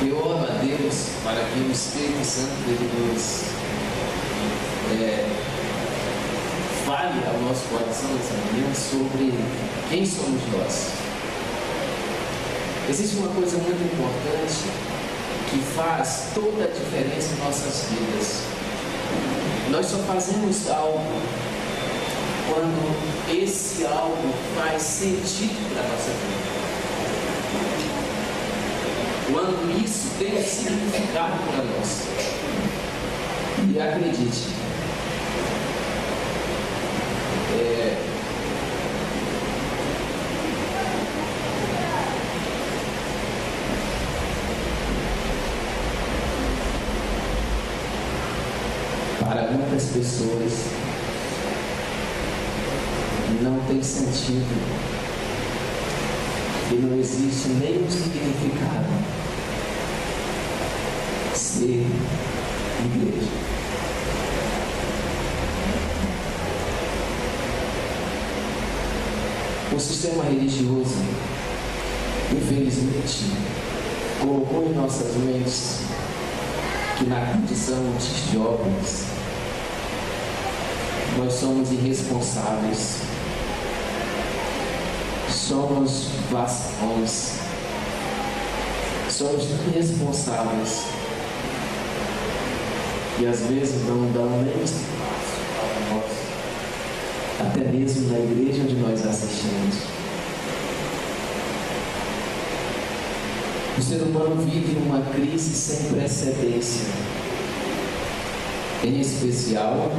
Eu oro a Deus para que o Espírito Santo Ele nos fale ao nosso coração nessa manhã sobre quem somos nós. Existe uma coisa muito importante que faz toda a diferença em nossas vidas. Nós só fazemos algo quando esse algo faz sentido para a nossa vida. Quando isso tem um significado para nós. E acredite, para muitas pessoas não tem sentido e não existe nenhum significado ser igreja. O sistema religioso, infelizmente, colocou em nossas mentes que na condição de jovens nós somos irresponsáveis, somos vacilões, somos irresponsáveis e às vezes não dão nem espaço para nós, até mesmo na igreja onde nós assistimos. O ser humano vive uma crise sem precedência, em especial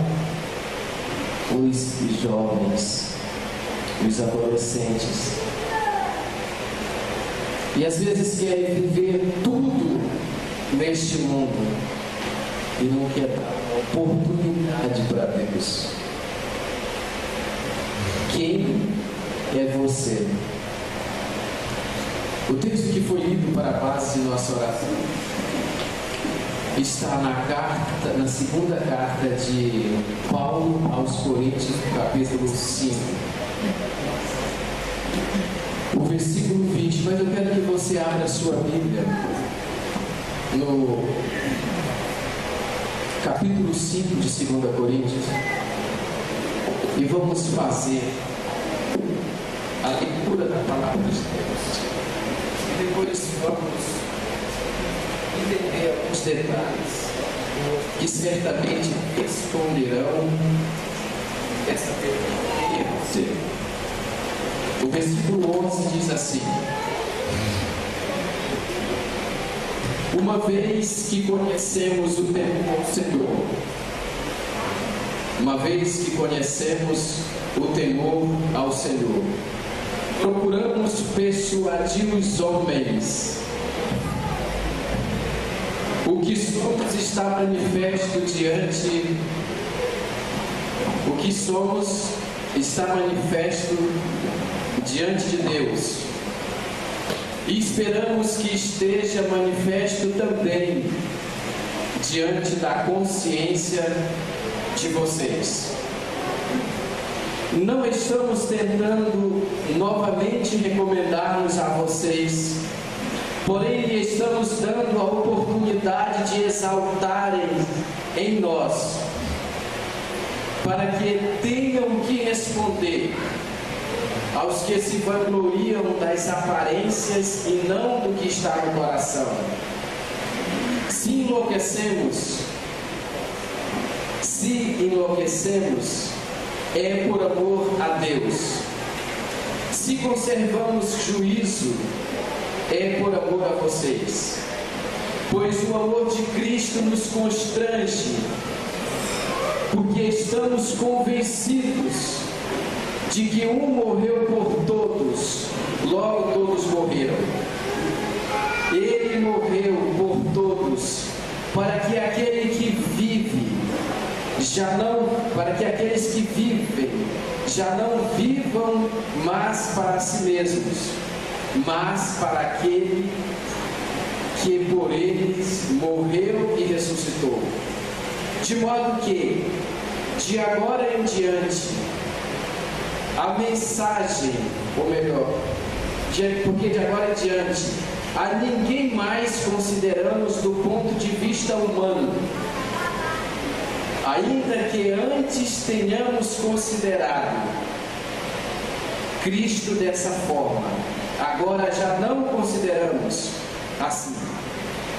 os jovens, os adolescentes. E às vezes quer viver tudo neste mundo e não quer dar oportunidade para Deus. Quem é você? O texto que foi lido para a base de nossa oração está na segunda carta de Paulo aos Coríntios, capítulo 5. O versículo 20, mas eu quero que você abra a sua Bíblia no capítulo 5 de 2 Coríntios e vamos fazer a leitura da palavra de Deus. E depois vamos entender alguns detalhes que certamente responderão essa pergunta: quem é você? O versículo 11 diz assim: uma vez que conhecemos o temor ao Senhor, uma vez que conhecemos o temor ao Senhor, procuramos persuadir os homens. O que somos está manifesto diante. O que somos está manifesto diante de Deus. E esperamos que esteja manifesto também diante da consciência de vocês. Não estamos tentando novamente recomendar-nos a vocês, porém estamos dando a oportunidade de exaltarem em nós, para que tenham que responder aos que se vangloriam das aparências e não do que está no coração. Se enlouquecemos, é por amor a Deus. Se conservamos juízo, é por amor a vocês. Pois o amor de Cristo nos constrange, porque estamos convencidos de que um morreu por todos, logo todos morreram. Ele morreu por todos, para que aqueles que vivem já não vivam mais para si mesmos, mas para aquele que por eles morreu e ressuscitou. De modo que, de agora em diante, a mensagem, ou melhor, porque de agora em diante, a ninguém mais consideramos do ponto de vista humano, ainda que antes tenhamos considerado Cristo dessa forma, agora já não consideramos assim.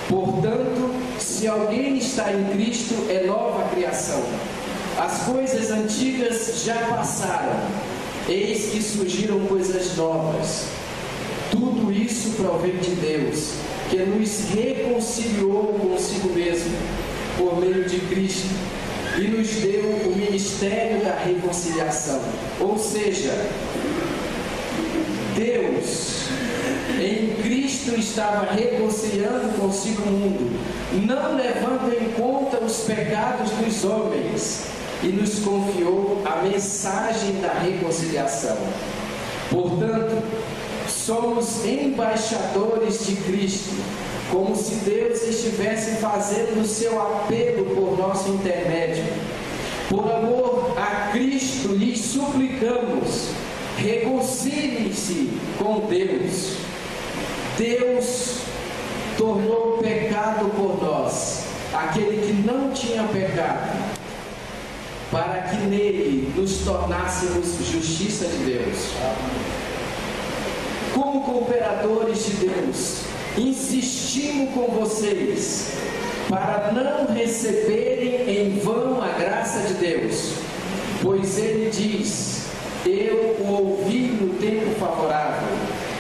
Portanto, se alguém está em Cristo, é nova criação. As coisas antigas já passaram, eis que surgiram coisas novas. Tudo isso provém de Deus, que nos reconciliou consigo mesmo, por meio de Cristo, e nos deu o ministério da reconciliação. Ou seja, Deus em Cristo estava reconciliando consigo o mundo, não levando em conta os pecados dos homens, e nos confiou a mensagem da reconciliação. Portanto, somos embaixadores de Cristo, como se Deus estivesse fazendo o seu apelo por nosso intermédio. Por amor a Cristo, lhes suplicamos, reconciliem-se com Deus. Deus tornou pecado por nós, aquele que não tinha pecado, para que nele nos tornássemos justiça de Deus. Como cooperadores de Deus, insistimos com vocês para não receberem em vão a graça de Deus, pois ele diz: eu o ouvi no tempo favorável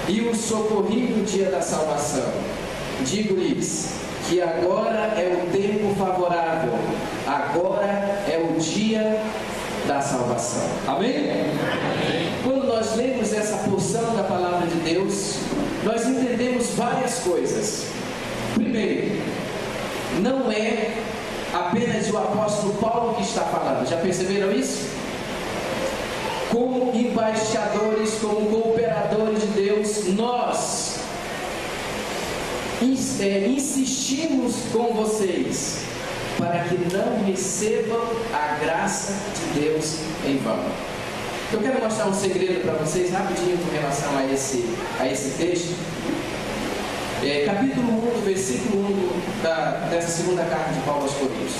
e o socorri no dia da salvação. Digo-lhes que agora é o tempo favorável, agora é o dia da salvação. Amém? Amém. Quando nós lemos essa porção da palavra de Deus, nós entendemos várias coisas. Primeiro, não é apenas o apóstolo Paulo que está falando. Já perceberam isso? Como embaixadores, como cooperadores de Deus, nós insistimos com vocês para que não recebam a graça de Deus em vão. Eu quero mostrar um segredo para vocês rapidinho com relação a esse texto. Capítulo 1, versículo 1 dessa segunda carta de Paulo aos Coríntios.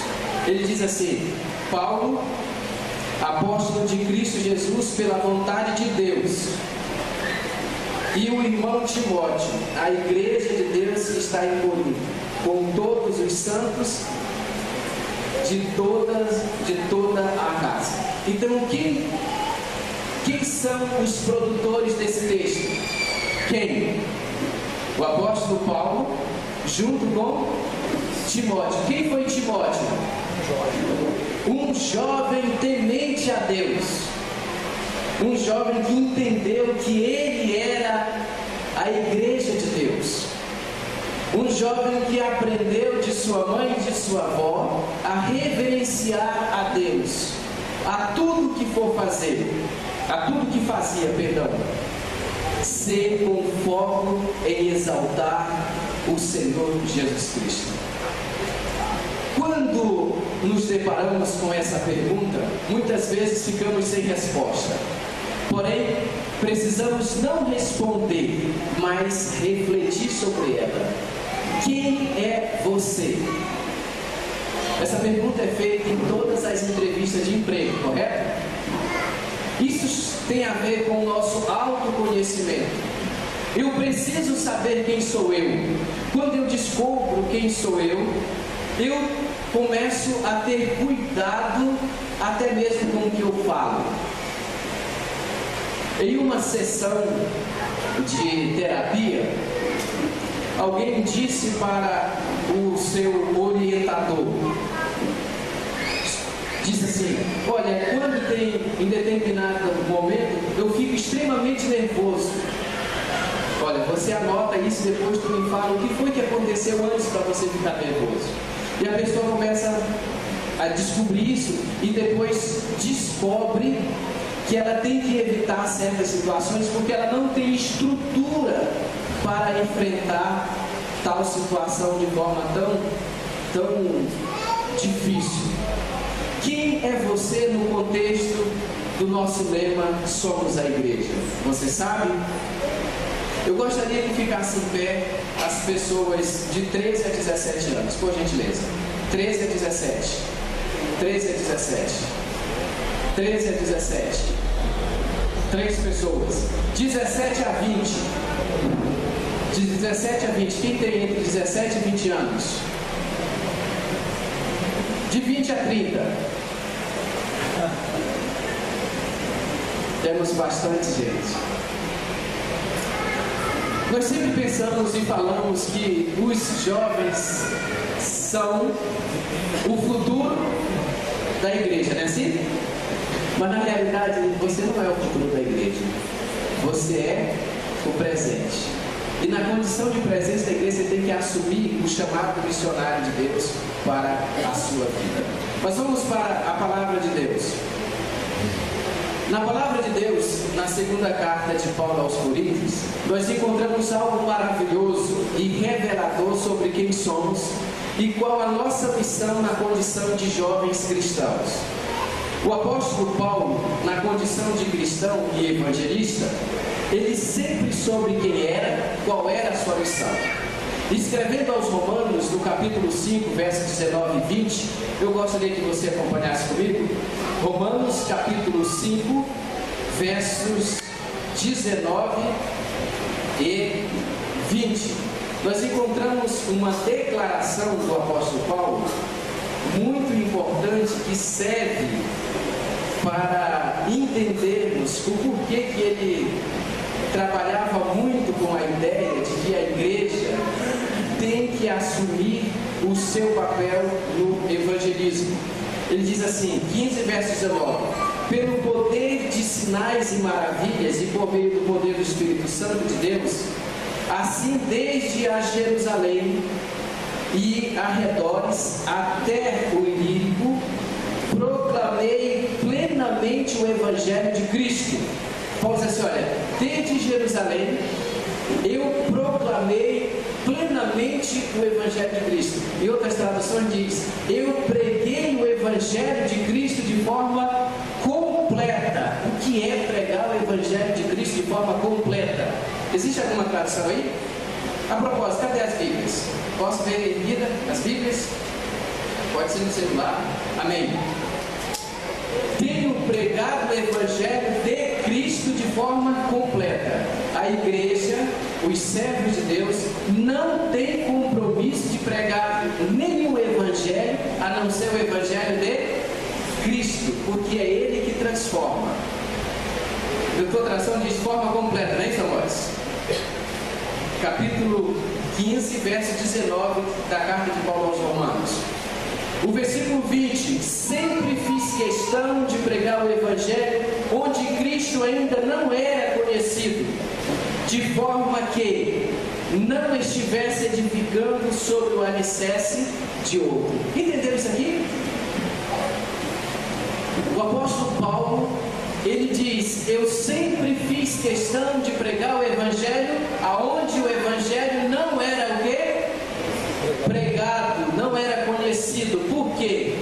Ele diz assim: Paulo, apóstolo de Cristo Jesus pela vontade de Deus, e o irmão Timóteo, a igreja de Deus que está em Corinto, com todos os santos de toda a casa. Então, quem são os produtores desse texto? Quem? O apóstolo Paulo, junto com Timóteo. Quem foi Timóteo? Um jovem temente a Deus. Um jovem que entendeu que ele era a igreja de Deus. Um jovem que aprendeu de sua mãe e de sua avó a reverenciar a Deus, a tudo que for fazer, a tudo que fazia, ser com foco em exaltar o Senhor Jesus Cristo. Quando nos deparamos com essa pergunta, muitas vezes ficamos sem resposta. Porém, precisamos não responder, mas refletir sobre ela. Quem é você? Essa pergunta é feita em todas as entrevistas de emprego, correto? Isso tem a ver com o nosso autoconhecimento. Eu preciso saber quem sou eu. Quando eu descubro quem sou eu começo a ter cuidado até mesmo com o que eu falo. Em uma sessão de terapia, alguém disse para o seu orientador, disse assim: olha, quando tem em determinado momento eu fico extremamente nervoso. Olha, você anota isso, depois tu me fala o que foi que aconteceu antes para você ficar nervoso. E a pessoa começa a descobrir isso e depois descobre que ela tem que evitar certas situações porque ela não tem estrutura para enfrentar tal situação de forma tão difícil. Quem é você no contexto do nosso lema Somos a Igreja? Você sabe? Eu gostaria que ficassem em pé as pessoas de 13 a 17 anos, por gentileza. 13 a 17. 13 a 17. 13 a 17. 3 pessoas. 17 a 20. De 17 a 20. Quem tem entre 17 e 20 anos? De 20 a 30. Temos bastante gente. Nós sempre pensamos e falamos que os jovens são o futuro da igreja, não é assim? Mas na realidade você não é o futuro da igreja. Você é o presente. E na condição de presente da igreja você tem que assumir o chamado missionário de Deus para a sua vida. Mas vamos para a palavra de Deus. Na palavra de Deus, na segunda carta de Paulo aos Coríntios, nós encontramos algo maravilhoso e revelador sobre quem somos e qual a nossa missão na condição de jovens cristãos. O apóstolo Paulo, na condição de cristão e evangelista, ele sempre soube quem era, qual era a sua missão. Escrevendo aos Romanos, no capítulo 5, versos 19 e 20, eu gostaria que você acompanhasse comigo. Romanos, capítulo 5, versos 19 e 20. Nós encontramos uma declaração do apóstolo Paulo, muito importante, que serve para entendermos o porquê que ele trabalhava muito com a ideia de que a igreja tem que assumir o seu papel no evangelismo. Ele diz assim, 15 versos 19: pelo poder de sinais e maravilhas e por meio do poder do Espírito Santo de Deus, assim desde a Jerusalém e arredores até o Ilírico, proclamei plenamente o evangelho de Cristo. Paulo diz assim, olha, desde Jerusalém eu proclamei plenamente o evangelho de Cristo. Em outras traduções diz, eu preguei o evangelho de Cristo de forma completa. O que é pregar o evangelho de Cristo de forma completa? Existe alguma tradução aí? A propósito, cadê as Bíblias? Posso ver erguida as Bíblias? Pode ser no celular. Amém. Tenho pregado o evangelho de Cristo de forma completa. A igreja, os servos de Deus, não tem compromisso de pregar nenhum evangelho a não ser o evangelho de Cristo, porque é Ele que transforma. A tua tradução diz forma completa, não é isso, amores? Capítulo 15, verso 19 da carta de Paulo aos Romanos. O versículo 20: sempre fiz questão de pregar o evangelho onde Cristo ainda não era conhecido, de forma que não estivesse edificando sobre o alicerce de outro. Entenderam isso aqui? O apóstolo Paulo, ele diz, eu sempre fiz questão de pregar o evangelho aonde o evangelho não era o quê? Pregado, não era conhecido. Por quê?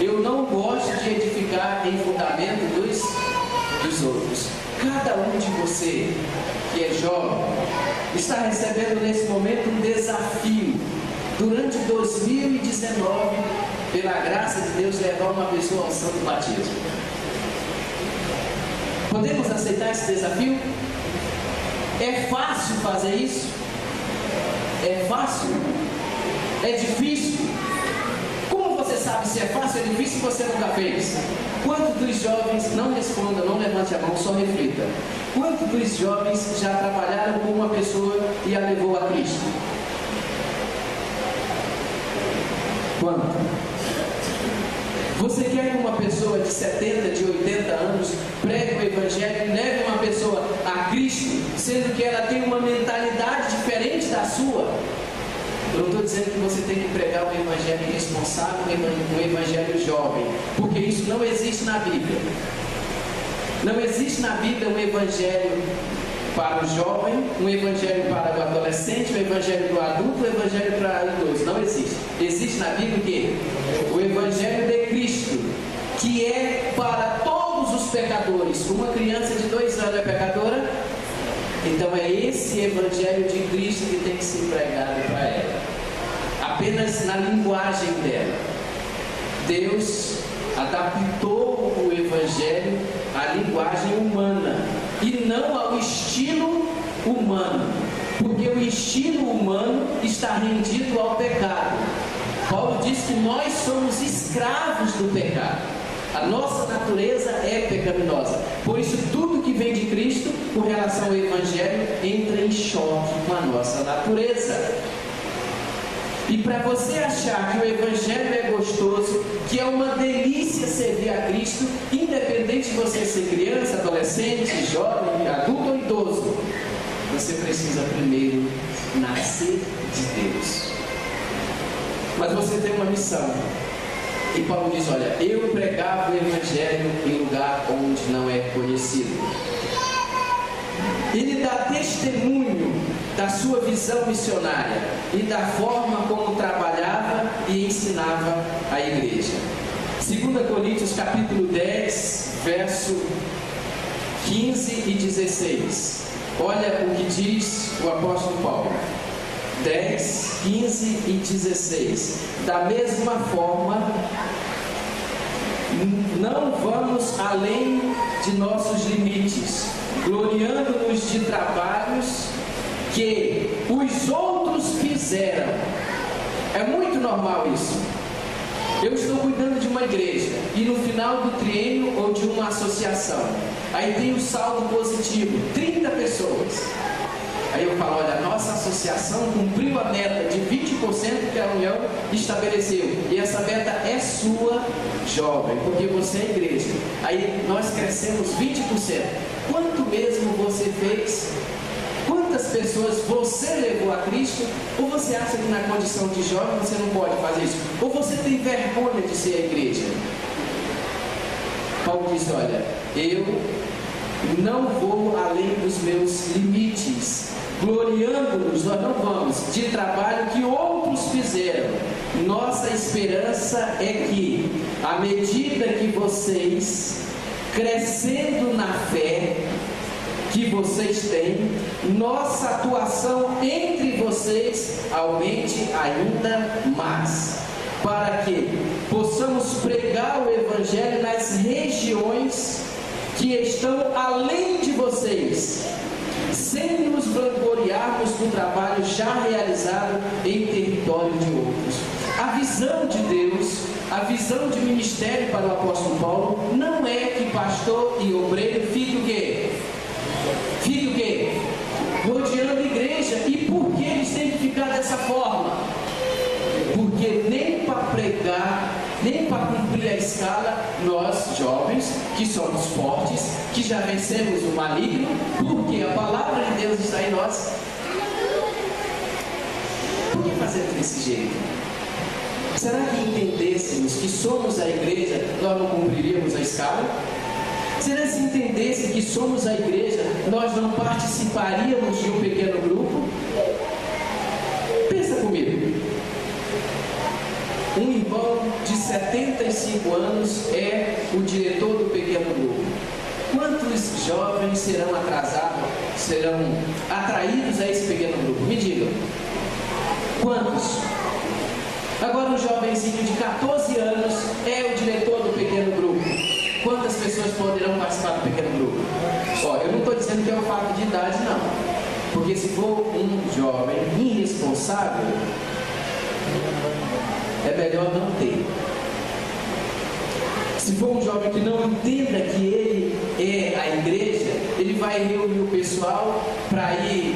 Eu não gosto de edificar em fundamento dos outros. Cada um de você que é jovem está recebendo nesse momento um desafio. Durante 2019, pela graça de Deus, levar uma pessoa ao santo batismo. Podemos aceitar esse desafio? É fácil fazer isso? É fácil? É difícil? Como você sabe se é fácil ou é difícil se você nunca fez? Quantos dos jovens, não responda, não levante a mão, só reflita. Quantos dos jovens já trabalharam com uma pessoa e a levou a Cristo? Quanto? Você quer que uma pessoa de 70, de 80 anos pregue o evangelho e leve uma pessoa a Cristo, sendo que ela tem uma mentalidade diferente da sua? Eu não estou dizendo que você tem que pregar um evangelho responsável, um evangelho jovem, porque isso não existe na Bíblia. Não existe na Bíblia um evangelho para o jovem, um evangelho para o adolescente, um evangelho para o adulto, um evangelho para o idoso. Não existe. Existe na Bíblia o quê? O evangelho de Cristo, que é para todos os pecadores. Uma criança de 2 anos é pecadora? Então é esse Evangelho de Cristo que tem que ser pregado para ela, apenas na linguagem dela. Deus adaptou o Evangelho à linguagem humana e não ao estilo humano, porque o estilo humano está rendido ao pecado. Paulo diz que nós somos escravos do pecado. A nossa natureza é pecaminosa. Por isso, tudo que vem de Cristo, com relação ao Evangelho, entra em choque com a nossa natureza. E para você achar que o Evangelho é gostoso, que é uma delícia servir a Cristo, independente de você ser criança, adolescente, jovem, adulto ou idoso, você precisa primeiro nascer de Deus. Mas você tem uma missão. E Paulo diz, olha, eu pregava o Evangelho em lugar onde não é conhecido. Ele dá testemunho da sua visão missionária e da forma como trabalhava e ensinava a igreja. 2 Coríntios capítulo 10, verso 15 e 16. Olha o que diz o apóstolo Paulo. 10, 15 e 16. Da mesma forma, não vamos além de nossos limites, gloriando-nos de trabalhos que os outros fizeram. É muito normal isso. Eu estou cuidando de uma igreja e no final do triênio ou de uma associação, aí tem o saldo positivo, 30 pessoas. Aí eu falo, olha, a nossa associação cumpriu a meta de 20% que a União estabeleceu. E essa meta é sua, jovem, porque você é igreja. Aí nós crescemos 20%. Quanto mesmo você fez? Quantas pessoas você levou a Cristo? Ou você acha que na condição de jovem você não pode fazer isso? Ou você tem vergonha de ser a igreja? Paulo diz, olha, eu não vou além dos meus limites, gloriando-nos, nós não vamos, de trabalho que outros fizeram. Nossa esperança é que, à medida que vocês, crescendo na fé que vocês têm, nossa atuação entre vocês aumente ainda mais, para que possamos pregar o Evangelho nas regiões que estão além de vocês, sem nos vangloriarmos do trabalho já realizado em território de outros. A visão de Deus, a visão de ministério para o apóstolo Paulo, não é que pastor e obreiro fiquem o quê? Fiquem o quê? Rodeando a igreja. E por que eles têm que ficar dessa forma? Porque nem para pregar, nem para cumprir a escala, nós jovens, que somos fortes, que já vencemos o maligno, porque a palavra de Deus está em nós. Por que fazemos desse jeito? Será que entendêssemos que somos a igreja, nós não cumpriríamos a escala? Será que se entendesse que somos a igreja, nós não participaríamos de um pequeno grupo? Pensa comigo. Um irmão de 75 anos é o diretor do pequeno grupo. Quantos jovens serão atraídos a esse pequeno grupo? Me digam. Quantos? Agora um jovenzinho de 14 anos é o diretor do pequeno grupo. Quantas pessoas poderão participar do pequeno grupo? Eu não estou dizendo que é o fato de idade, não. Porque se for um jovem irresponsável, é melhor não ter. Se for um jovem que não entenda que ele é a igreja, ele vai reunir o pessoal para ir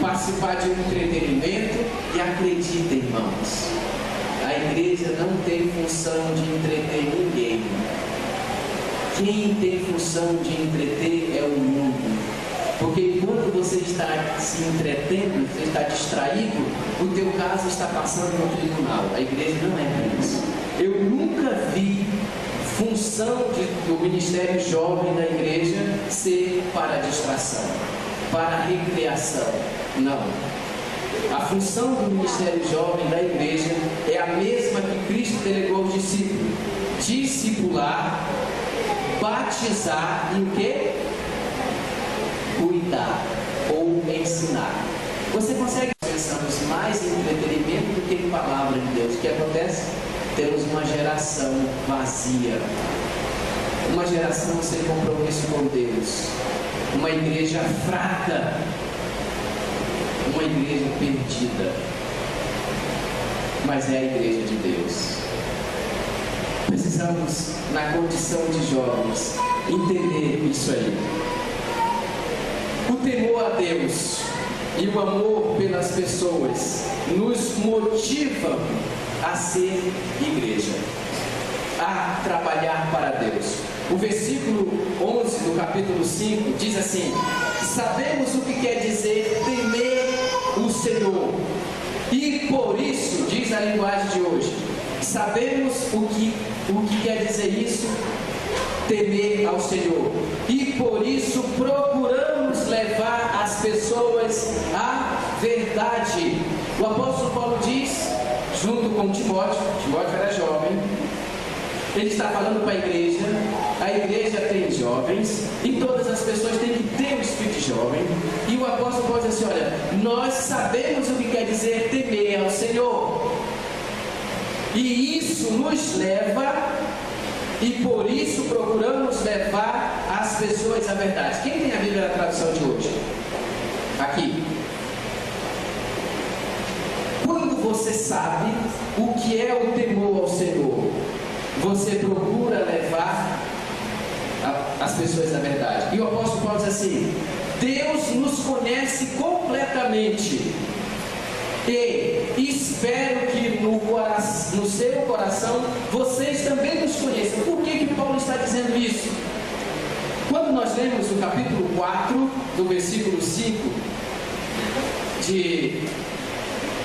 participar de um entretenimento. E acredita, irmãos, a igreja não tem função de entreter ninguém. Quem tem função de entreter é o mundo. Porque enquanto você está se entretendo, você está distraído, o teu caso está passando no tribunal. A igreja não é para isso. Eu nunca vi função do ministério jovem da igreja ser para distração, para recreação. Não. A função do ministério jovem da igreja é a mesma que Cristo delegou aos discípulos: discipular, batizar e o quê? cuidar ou ensinar. Você consegue pensarmos mais em entretenimento do que em palavra de Deus? O que acontece? Temos uma geração vazia, uma geração sem compromisso com Deus, uma igreja fraca, uma igreja perdida, mas é a igreja de Deus. Precisamos, na condição de jovens, entender isso aí. O temor a Deus e o amor pelas pessoas nos motivam a ser igreja, a trabalhar para Deus. O versículo 11 do capítulo 5 diz assim: sabemos o que quer dizer temer o Senhor, e por isso, diz a linguagem de hoje, sabemos o que quer dizer isso, temer ao Senhor, e por isso procuramos levar as pessoas à verdade. O apóstolo Paulo diz, junto com Timóteo era jovem, ele está falando para a igreja tem jovens, e todas as pessoas têm que ter o espírito de jovem, e o apóstolo Paulo diz assim: olha, nós sabemos o que quer dizer temer ao Senhor, e isso nos leva, e por isso procuramos levar as pessoas à verdade. Quem tem a Bíblia na tradução de hoje? Aqui. Quando você sabe o que é o temor ao Senhor, você procura levar as pessoas à verdade. E o apóstolo Paulo diz assim: Deus nos conhece completamente, e espero que no seu coração vocês também nos conheçam. Por que Paulo está dizendo isso? Quando nós lemos o capítulo 4, do versículo 5 de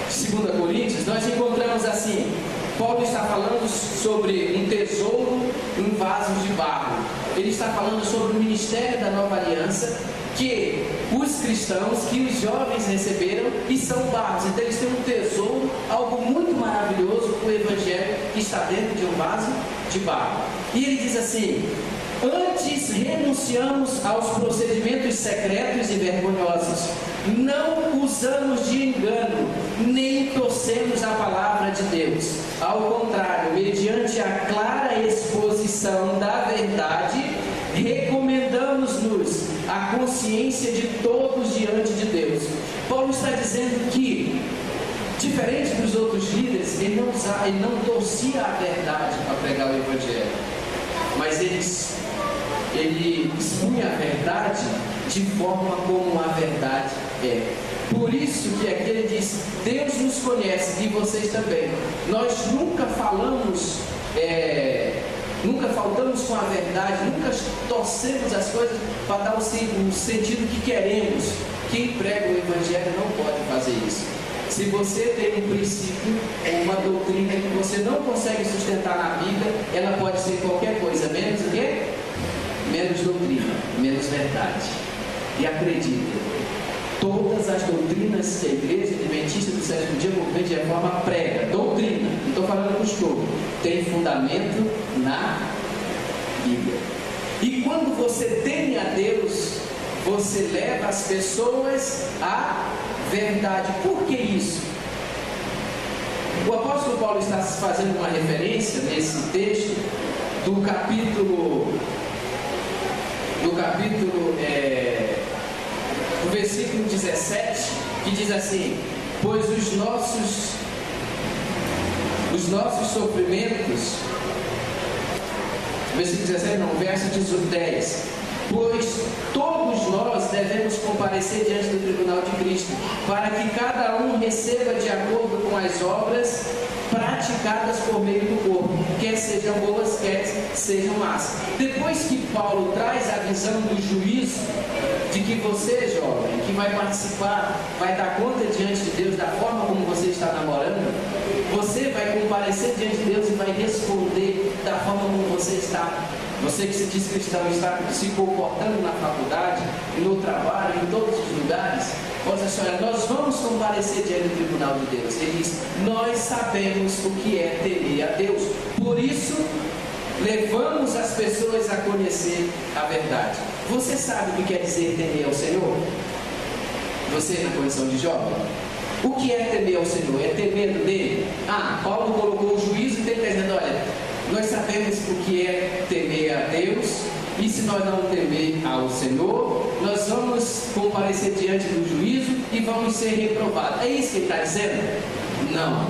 2 Coríntios, nós encontramos assim: Paulo está falando sobre um tesouro em vasos de barro. Ele está falando sobre o ministério da nova aliança, que os cristãos, que os jovens receberam, e são barros. Então eles têm um tesouro, algo muito maravilhoso, o evangelho que está dentro de um vaso de barro. E ele diz assim: antes renunciamos aos procedimentos secretos e vergonhosos, não usamos de engano, nem torcemos a palavra de Deus. Ao contrário, mediante a clara exposição da verdade, recomendamos-nos a consciência de todos diante de Deus. Paulo está dizendo que, diferente dos outros líderes, ele não torcia a verdade para pregar o evangelho, mas ele expunha a verdade de forma como a verdade é. Por isso que aqui ele diz: Deus nos conhece, e vocês também. Nós nunca faltamos com a verdade, nunca torcemos as coisas para dar o sentido que queremos. Quem prega o evangelho não pode fazer isso. Se você tem um princípio ou uma doutrina que você não consegue sustentar na Bíblia, ela pode ser qualquer coisa, menos o quê? Menos doutrina, menos verdade. E acredita, todas as doutrinas que a Igreja Adventista do Sétimo Dia, Movimento de Reforma, prega, doutrina, não estou falando costume, tem fundamento na Bíblia. E quando você teme a Deus, você leva as pessoas à verdade. Por que isso? O apóstolo Paulo está fazendo uma referência nesse texto do versículo 17, que diz assim: pois os nossos sofrimentos, versículo 17 não, verso 10, pois todos nós devemos comparecer diante do tribunal de Cristo, para que cada um receba de acordo com as obras praticadas por meio do corpo, quer sejam boas, quer sejam más. Depois que Paulo traz a visão do juízo, de que você, jovem, que vai participar, vai dar conta diante de Deus da forma como você está namorando, você vai comparecer diante de Deus e vai responder da forma como você está. Você que se diz cristão, está se comportando na faculdade, no trabalho, em todos os lugares, pode dizer: olha, nós vamos comparecer diante do tribunal de Deus. Ele diz: nós sabemos o que é temer a Deus, por isso levamos as pessoas a conhecer a verdade. Você sabe o que quer dizer temer ao Senhor? Você na condição de jovem? O que é temer ao Senhor? É ter medo dele? Paulo colocou o juízo e ele está dizendo, olha, nós sabemos o que é temer a Deus, e se nós não temer ao Senhor, nós vamos comparecer diante do juízo e vamos ser reprovados. É isso que ele está dizendo? Não.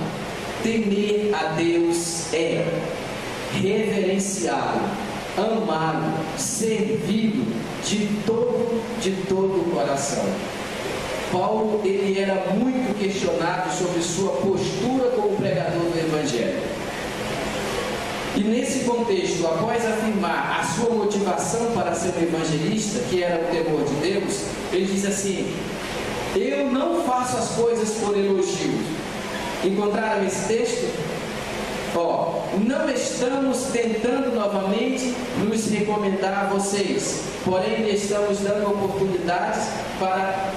Temer a Deus é reverenciá-lo, amá-lo, servi-lo de todo o coração. Paulo, ele era muito questionado sobre sua postura como pregador do Evangelho. E nesse contexto, após afirmar a sua motivação para ser um evangelista, que era o temor de Deus, ele diz assim: eu não faço as coisas por elogio. Encontraram esse texto? Não estamos tentando novamente nos recomendar a vocês, porém estamos dando oportunidades para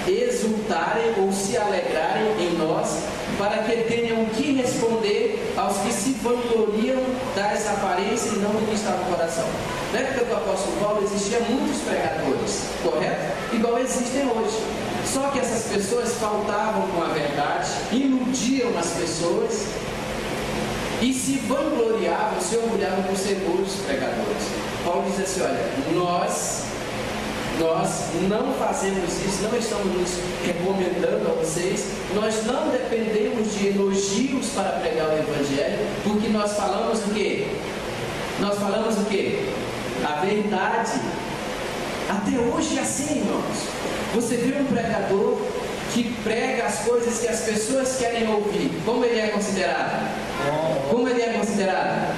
exultarem ou se alegrarem em nós, para que tenham o que responder aos que se vangloriam das aparências e não do que está no coração. Na época do apóstolo Paulo existiam muitos pregadores, correto? Igual existem hoje. Só que essas pessoas faltavam com a verdade, iludiam as pessoas e se vangloriavam, se orgulhavam por ser bons pregadores. Paulo diz assim: olha, nós não fazemos isso, não estamos nos recomendando a vocês, nós não dependemos de elogios para pregar o Evangelho, porque nós falamos o quê? Nós falamos o quê? A verdade. Até hoje é assim, irmãos. Você vê um pregador que prega as coisas que as pessoas querem ouvir. Como ele é considerado? Como ele é considerado?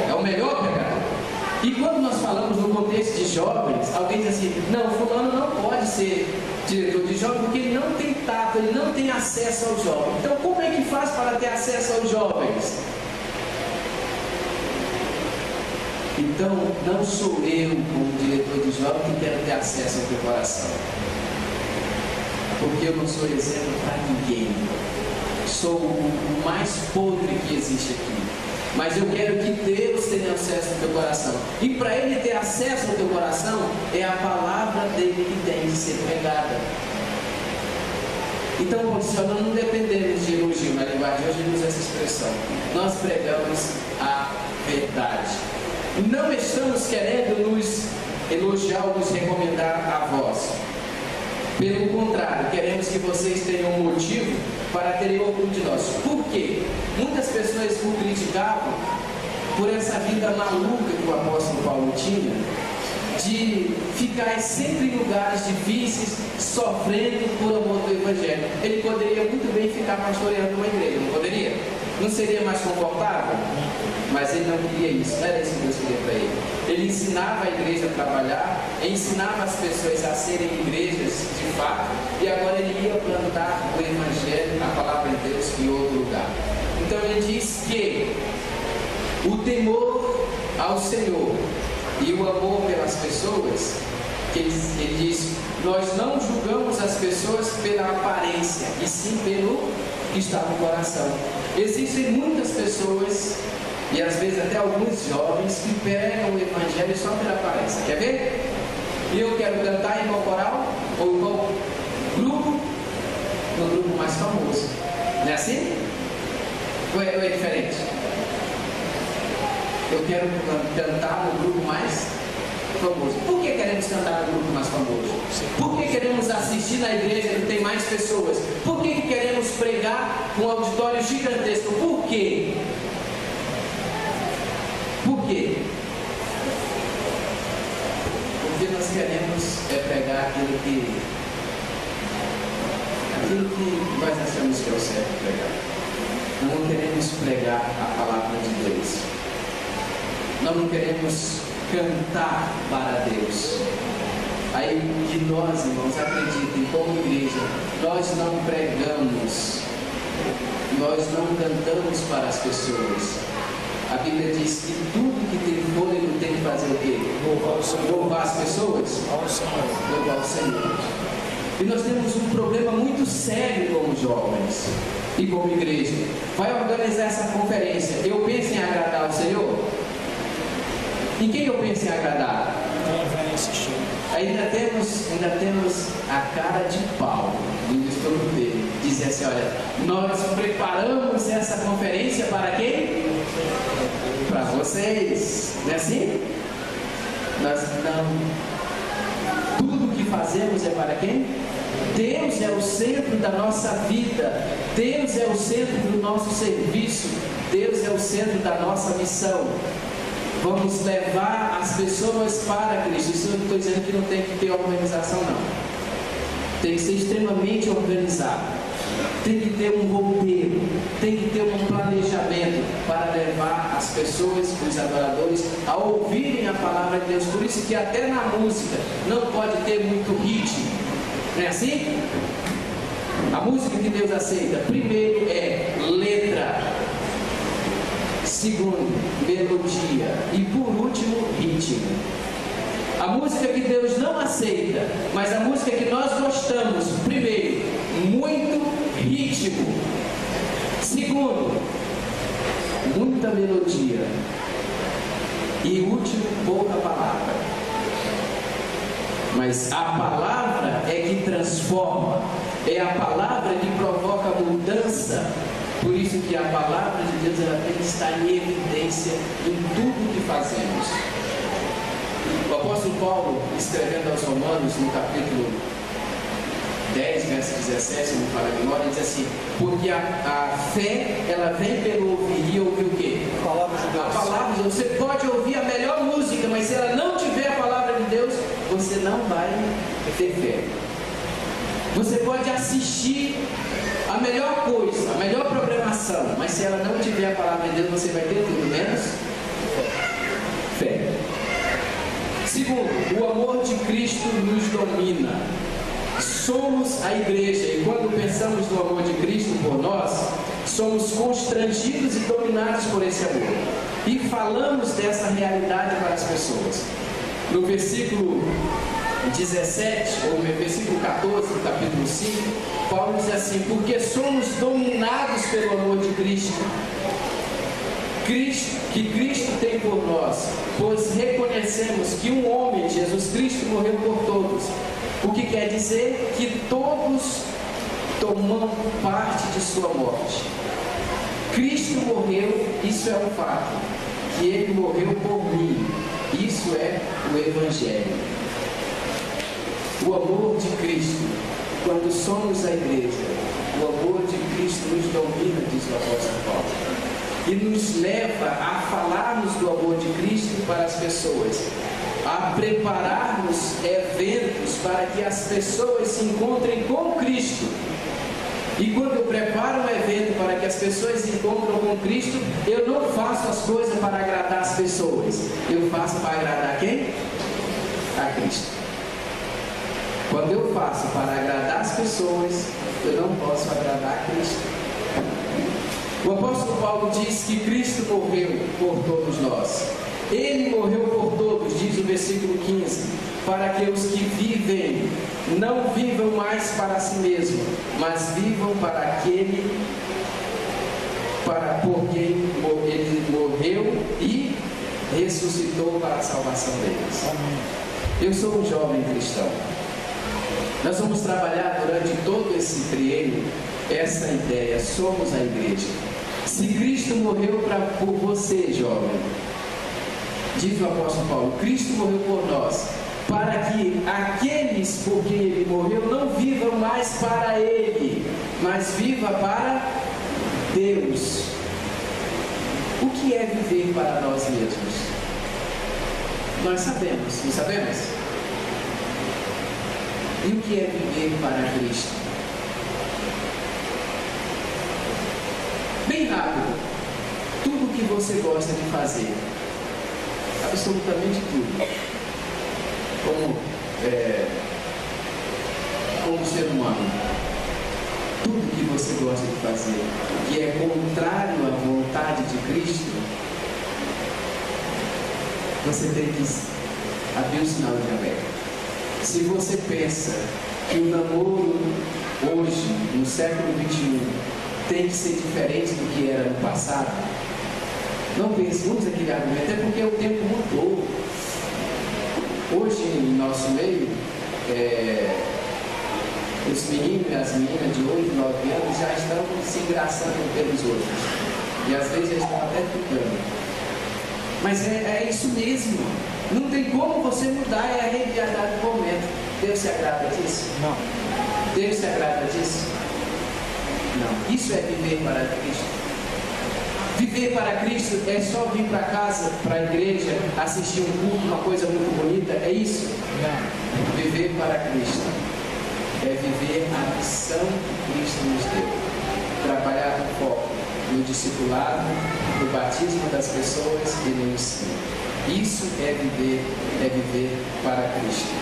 É o melhor pregador. E quando nós falamos no contexto de jovens, alguém diz assim: não, fulano não pode ser diretor de jovens porque ele não tem tato, ele não tem acesso aos jovens. Então como é que faz para ter acesso aos jovens? Então não sou eu, como diretor de jovens, que quero ter acesso ao teu coração, porque eu não sou exemplo para ninguém. Sou o mais podre que existe aqui. Mas eu quero que Deus tenha acesso ao teu coração. E para Ele ter acesso ao teu coração, é a palavra dele que tem de ser pregada. Então, nós não dependemos de elogio. Na linguagem hoje usa essa expressão. Nós pregamos a verdade. Não estamos querendo nos elogiar ou nos recomendar a vós. Pelo contrário, queremos que vocês tenham um motivo para terem orgulho de nós. Por quê? Muitas pessoas o criticavam por essa vida maluca que o apóstolo Paulo tinha, de ficar sempre em lugares difíceis, sofrendo por amor do Evangelho. Ele poderia muito bem ficar pastoreando uma igreja, não poderia? Não seria mais confortável? Mas ele não queria isso, não era isso que Deus queria para ele. Ele ensinava a igreja a trabalhar, ensinava as pessoas a serem igrejas de fato, e agora ele ia plantar o Evangelho, a palavra de Deus, em outro lugar. Então ele diz que o temor ao Senhor e o amor pelas pessoas, que ele diz: nós não julgamos as pessoas pela aparência, e sim pelo que está no coração. Existem muitas pessoas, e às vezes até alguns jovens, que pregam o Evangelho só pela aparência. Quer ver? E eu quero cantar em qual coral? Ou em qual grupo? No grupo mais famoso. Não é assim? Ou é diferente? Eu quero cantar no grupo mais famoso. Por que queremos cantar no grupo mais famoso? Por que queremos assistir na igreja que tem mais pessoas? Por que queremos pregar com um auditório gigantesco? Por quê? Por quê? Porque nós queremos pregar aquilo que nós achamos que é o certo pregar. Nós não queremos pregar a palavra de Deus. Nós não queremos cantar para Deus. Aí que nós, irmãos, acreditem, como igreja, nós não pregamos, nós não cantamos para as pessoas. A Bíblia diz que tudo que tem fôlego tem que fazer o quê? Louvar as pessoas? Louvar o Senhor. E nós temos um problema muito sério como jovens e como igreja. Vai organizar essa conferência. Eu penso em agradar ao Senhor? Em quem eu penso em agradar? Quem vai assistir? Ainda temos a cara de pau do estômago dele. Dizer assim, olha, nós preparamos essa conferência para quem? Para vocês. Não é assim? Nós não. Tudo que fazemos é para quem? Deus é o centro da nossa vida. Deus é o centro do nosso serviço. Deus é o centro da nossa missão. Vamos levar as pessoas para Cristo. Isso eu não estou dizendo que não tem que ter organização, não. Tem que ser extremamente organizado. Tem que ter um roteiro. Tem que ter um planejamento para levar as pessoas, os adoradores, a ouvirem a palavra de Deus. Por isso que até na música não pode ter muito ritmo. Não é assim? A música que Deus aceita, primeiro é letra. Segundo, melodia. E por último, ritmo. A música que Deus não aceita, mas a música que nós gostamos, primeiro, muito ritmo. Segundo, muita melodia. E último, pouca palavra. Mas a palavra é que transforma. É a palavra que provoca mudança. Por isso que a palavra de Deus ela tem que estar em evidência em tudo que fazemos. O apóstolo Paulo, escrevendo aos Romanos, no capítulo 10, verso 17, se não fala a memória, diz assim: porque a fé, ela vem pelo ouvir, e ouvir o quê? A palavra de Deus. A palavra de Deus. Você pode ouvir a melhor música, mas se ela não tiver a palavra de Deus, você não vai ter fé. Você pode assistir a melhor coisa, a melhor programação, mas se ela não tiver a palavra de Deus, você vai ter tudo menos fé. Segundo, o amor de Cristo nos domina. Somos a igreja e quando pensamos no amor de Cristo por nós, somos constrangidos e dominados por esse amor. E falamos dessa realidade para as pessoas. No versículo 17, ou no versículo 14 do capítulo 5, Paulo diz assim: porque somos dominados pelo amor de Cristo, que Cristo tem por nós, pois reconhecemos que um homem, Jesus Cristo, morreu por todos, o que quer dizer que todos tomam parte de sua morte. Cristo morreu, isso é um fato, que ele morreu por mim, isso é o Evangelho. O amor de Cristo, quando somos a igreja, o amor de Cristo nos domina, diz o apóstolo Paulo, e nos leva a falarmos do amor de Cristo para as pessoas, a prepararmos eventos para que as pessoas se encontrem com Cristo. E quando eu preparo um evento para que as pessoas se encontrem com Cristo, eu não faço as coisas para agradar as pessoas, eu faço para agradar quem? A Cristo. Quando eu faço para agradar as pessoas, eu não posso agradar a Cristo. O apóstolo Paulo diz que Cristo morreu por todos nós. Ele morreu por todos, diz o versículo 15, para que os que vivem não vivam mais para si mesmo, mas vivam para aquele por quem ele morreu e ressuscitou para a salvação deles. Eu sou um jovem cristão. Nós vamos trabalhar durante todo esse triênio essa ideia, somos a igreja. Se Cristo morreu por você, jovem, diz o apóstolo Paulo, Cristo morreu por nós, para que aqueles por quem ele morreu não vivam mais para ele, mas viva para Deus. O que é viver para nós mesmos? Nós sabemos, não sabemos? E o que é viver para Cristo? Bem rápido, tudo que você gosta de fazer, absolutamente tudo, como ser humano, tudo que você gosta de fazer, que é contrário à vontade de Cristo, você tem que abrir o sinal de alerta. Se você pensa que o namoro hoje, no século XXI, tem que ser diferente do que era no passado, Não pense muito naquele argumento, é porque o tempo mudou. Hoje, em nosso meio, os meninos e as meninas de 8, 9 anos já estão se engraçando pelos outros. E às vezes eles estão até ficando. Mas é isso mesmo. Não tem como você mudar, é a realidade do momento. Deus se agrada disso? Não. Deus se agrada disso? Não. Isso é viver para Cristo. Viver para Cristo é só vir para casa, para a igreja, assistir um culto, uma coisa muito bonita? É isso? Não. Viver para Cristo é viver a missão que Cristo nos deu. Trabalhar com foco no discipulado, no batismo das pessoas e no ensino. Isso é viver para Cristo.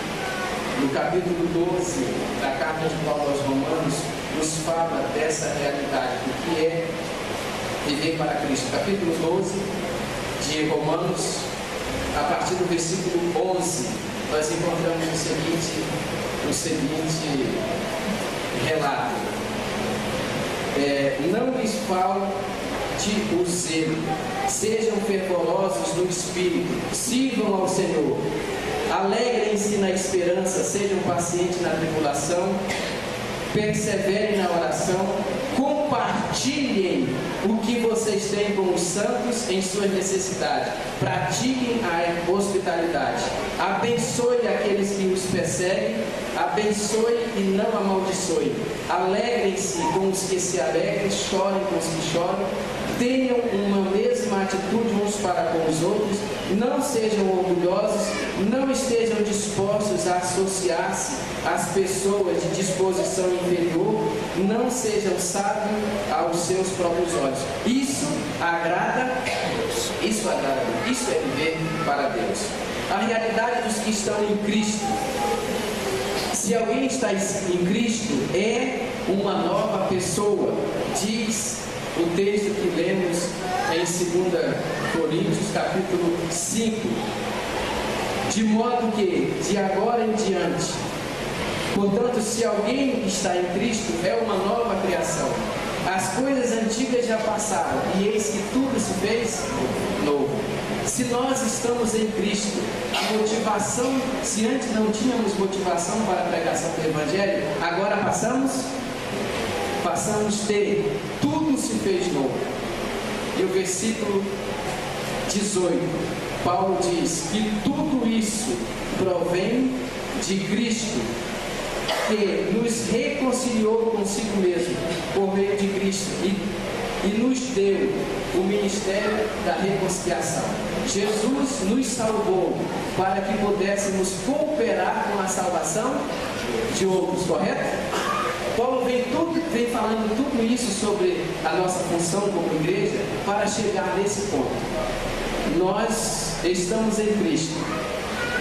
No capítulo 12 da carta de Paulo aos Romanos, nos fala dessa realidade, do que é viver para Cristo. Capítulo 12 de Romanos, a partir do versículo 11, nós encontramos o seguinte relato. Não lhes falte o zelo, sejam fervorosos no Espírito, sirvam ao Senhor, alegrem-se na esperança, sejam pacientes na tribulação, perseverem na oração, compartilhem o que vocês têm com os santos em suas necessidades, pratiquem a hospitalidade, abençoe aqueles que os perseguem, abençoe e não amaldiçoe, alegrem-se com os que se alegrem, chorem com os que choram, tenham uma mesma atitude uns para com os outros, não sejam orgulhosos, não estejam dispostos a associar-se às pessoas de disposição inferior, não sejam sábios aos seus próprios olhos. Isso agrada a Deus. Isso é viver para Deus. A realidade dos que estão em Cristo. Se alguém está em Cristo, é uma nova pessoa, diz o texto que lemos em 2 Coríntios capítulo 5, de modo que de agora em diante, portanto, se alguém está em Cristo, é uma nova criação. As coisas antigas já passaram e eis que tudo se fez novo. Se nós estamos em Cristo, a motivação, se antes não tínhamos motivação para a pregação do Evangelho, agora passamos a ter, tudo se fez novo. E o versículo 18, Paulo diz que tudo isso provém de Cristo, que nos reconciliou consigo mesmo por meio de Cristo e nos deu o ministério da reconciliação. Jesus nos salvou para que pudéssemos cooperar com a salvação de outros, correto? Paulo vem falando tudo isso sobre a nossa função como igreja para chegar nesse ponto. Nós estamos em Cristo,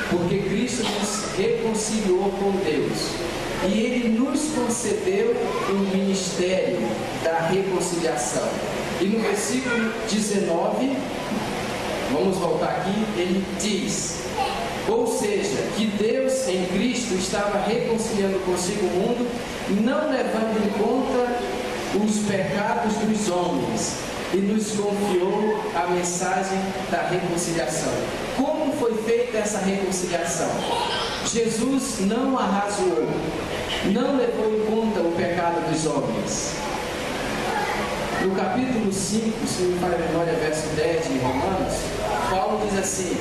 porque Cristo nos reconciliou com Deus. E Ele nos concedeu um ministério da reconciliação. E no versículo 19, vamos voltar aqui, ele diz: ou seja, que Deus em Cristo estava reconciliando consigo o mundo, não levando em conta os pecados dos homens, e nos confiou a mensagem da reconciliação. Como foi feita essa reconciliação? Jesus não arrasou, não levou em conta o pecado dos homens. No capítulo 5, se não me falha a memória, verso 10 de Romanos, Paulo diz assim: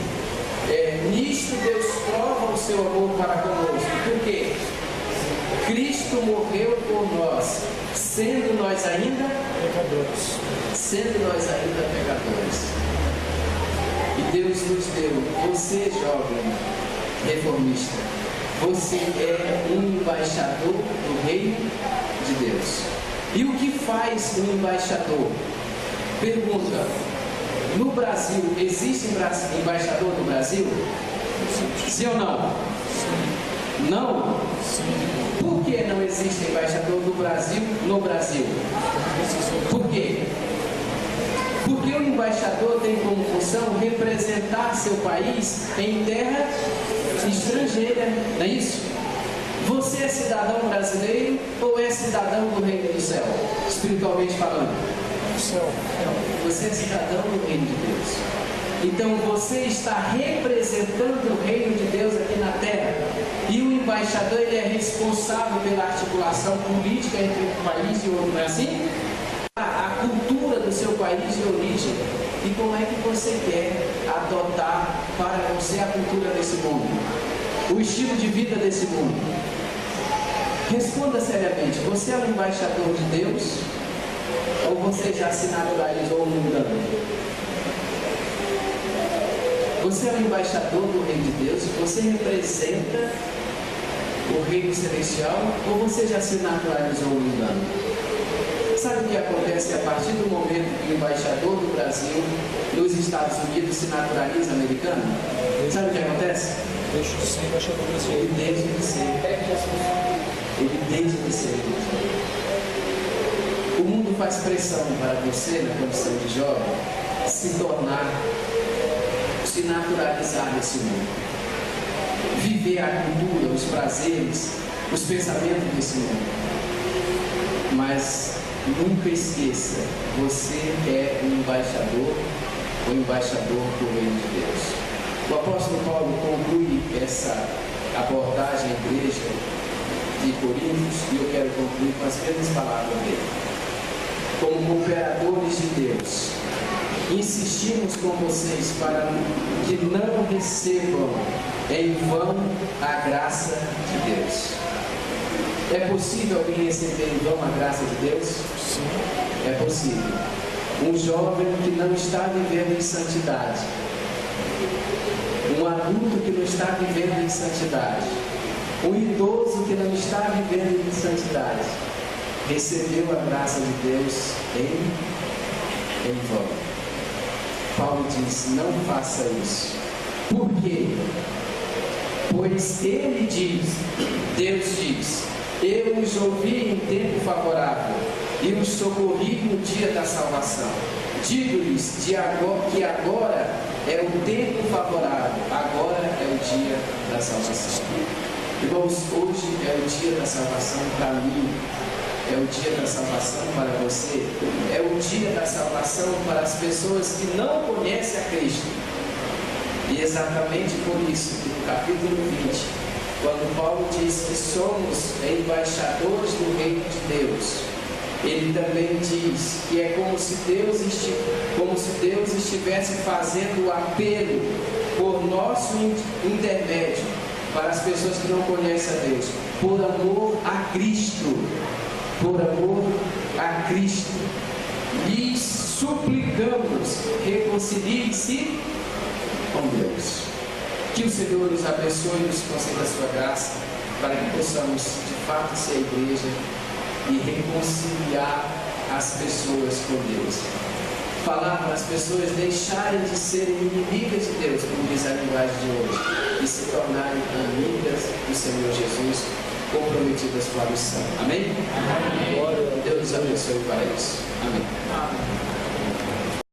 nisto Deus prova o seu amor para conosco, porque Cristo morreu por nós, sendo nós ainda pecadores. E Deus nos deu, você jovem reformista, você é um embaixador do reino de Deus. E o que faz um embaixador? Pergunta: no Brasil, existe embaixador no Brasil? Sim ou não? Sim. Não? Sim. Por que não existe embaixador do Brasil no Brasil? Por quê? Porque o embaixador tem como função representar seu país em terra estrangeira, não é isso? Você é cidadão brasileiro ou é cidadão do reino do céu, espiritualmente falando? do céu. Você é cidadão do reino de Deus. Então você está representando o reino de Deus aqui na terra. E o embaixador, ele é responsável pela articulação política entre um país e outro, não é assim? A cultura do seu país de origem. E como é que você quer adotar para você a cultura desse mundo? O estilo de vida desse mundo? Responda seriamente, você é um embaixador de Deus? Ou você já se naturalizou mundano? Você é um embaixador do reino de Deus? Você representa o reino celestial? Ou você já se naturalizou mundano? Sabe o que acontece a partir do momento que o embaixador do Brasil nos Estados Unidos se naturaliza americano? Sabe o que acontece? Deixa de ser embaixador brasileiro. Ele deixa de ser. Ele deixa de ser. O mundo faz pressão para você, na condição de jovem, se tornar, se naturalizar nesse mundo. Viver a cultura, os prazeres, os pensamentos desse mundo. Mas nunca esqueça, você é um embaixador, o embaixador do reino de Deus. O apóstolo Paulo conclui essa abordagem à igreja de Coríntios, e eu quero concluir com as mesmas palavras dele. Como cooperadores de Deus, insistimos com vocês para que não recebam em vão a graça de Deus. É possível alguém receber em vão a graça de Deus? Sim. É possível. Um jovem que não está vivendo em santidade, um adulto que não está vivendo em santidade, um idoso que não está vivendo em santidade, recebeu a graça de Deus em vão. Paulo diz, não faça isso. Por quê? Pois ele diz, Deus diz, eu os ouvi em tempo favorável e os socorri no dia da salvação. Digo-lhes que agora é o tempo favorável, agora é o dia da salvação. Irmãos, hoje é o dia da salvação para mim, é o dia da salvação para você, é o dia da salvação para as pessoas que não conhecem a Cristo. E exatamente por isso que no capítulo 20, quando Paulo diz que somos embaixadores do reino de Deus, ele também diz que é como se Deus estivesse fazendo o apelo por nosso intermédio para as pessoas que não conhecem a Deus, por amor a Cristo, por amor a Cristo, lhes suplicamos, reconciliem-se com Deus. Que o Senhor nos abençoe e nos conceda a sua graça, para que possamos de fato ser a igreja e reconciliar as pessoas com Deus. Falar para as pessoas deixarem de serem inimigas de Deus, como diz a linguagem de hoje, e se tornarem amigas do Senhor Jesus, comprometidas com a missão. Amém? Amém. Deus nos abençoe para isso. Amém. Amém.